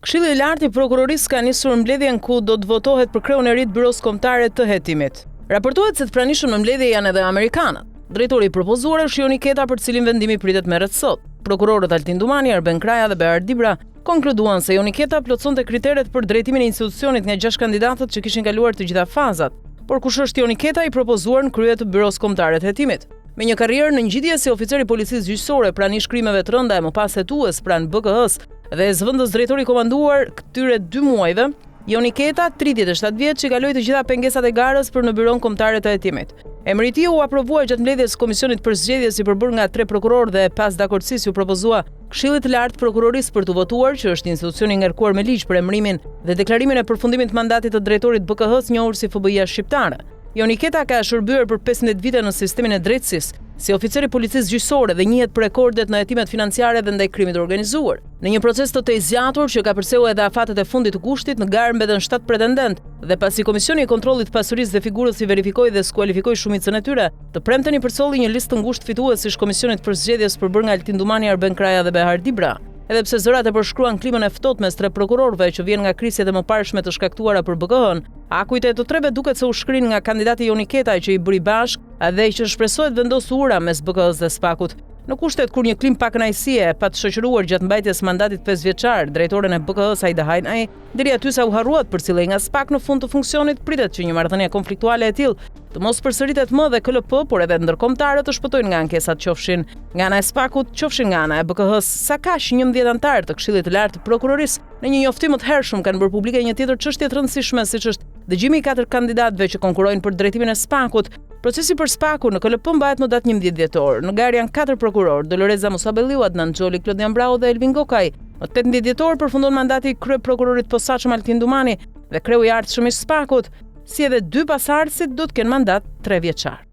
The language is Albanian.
Këshilli i lartë i prokurorisë ka nisur mbledhjen ku do të votohet për kreun e ri të Byros Kombëtare të Hetimit. Raportohet se të pranishëm në mbledhje janë edhe amerikanët. Drejtori i propozuar është Joni Keta, për cilin vendimi pritet merret sot. Prokurorët Altin Dumani, Arben Kraja dhe Behar Dibra konkluduan se Joni Keta plotësonte kriteret për drejtimin e institucionit nga 6 kandidatët që kishin kaluar të gjitha fazat. Por kush është Joni Keta i propozuar në krye të Byros Kombëtare të Hetimit? Me një karrierë në ngjitje si oficer i policisë gjyqësore pranë shkrimeve të rënda e më pas hetues pranë BKH-s dhe zëvendës drejtori i komanduar këtyre 2 muajve, Joni Keta, 37 vjeç, që kaloi të gjitha pengesat e garës për në Byron Kombëtare të Hetimit. Emëriti u aprovua gjatë mbledhjes komisionit për zgjedhjes i përbërë nga 3 prokurorë dhe pas dakordësisë u propozua Këshillit të Lartë Prokurorisë për të votuar, që është institucioni ngarkuar me ligj për emërimin dhe deklarimin e përfundimit të mandatit të drejtorit BKH-s, njohur si FBI-a shqiptare. Joni Keta ka shërbyer për 15 vite në sistemin e drejtësisë, si oficer i policisë gjyqësore dhe njihet për rekordet në hetimet financiare dhe ndaj krimit të organizuar. Në një proces të zgjatur që ka përsëu edhe afatet e fundit të kushtit, në garë mbeten 7 pretendent dhe pasi Komisioni i Kontrollit të Pasurisë dhe Figurës i verifikoi dhe skualifikoi shumicën e tyre, të premten i përsolli një listë të ngushtë fituesish Komisionit për zgjedhjes përbërë nga Altin Dumani, Arben Kraja dhe Behar Dibra. Edhe pse zërat e përshkruan klimën e ftohtë mes 3 prokurorëve që vjen nga krisjet e mëparshme të shkaktuara për BKH-n, akujt e të treve duket se u shkrin nga kandidati Joni Keta që i bëri bashk dhe që shpresohet vendos ura mes BKH-s dhe SPAK-ut. Në kushtet kur një klim pa kënaqësie pa të shoqëruar gjatë mbajtjes mandatit 5 vjeçar drejtoren e BKH-s Aida Hajnaj, deri aty sa u harruat përcjellej nga SPAK në fund të funksionit, pritet që një marrëdhënie konfliktuale e tillë të mos përsëritet më dhe KLP, por edhe ndërkombëtarët të shpëtojnë nga ankesat, qofshin nga ana e SPAK-ut, qofshin nga ana e BKH-s. Sa kaq 11 anëtar të Këshillit të Lartë të Prokurorisë në një njoftim të hershëm kanë bërë publike një tjetër çështje të rëndësishme, siç është dëgjimi i 4 kandidatëve që konkurrojnë për drejtimin e SPAK-ut. Procesi për SPAK-un në KLP mbahet më datë 11 dhjetor. Në garë janë 4 prokurorë: Doloreza Musabelliu, Adnan Xholi, Klodian Brau dhe Elvin Gokaj. Në 18 dhjetor përfundon mandati i kryeprokurorit posaçëm Altin Dumani dhe kreu i ardhshëm i SPAK-ut, si edhe 2 pasardhësit do të kenë mandat 3 vjeçar.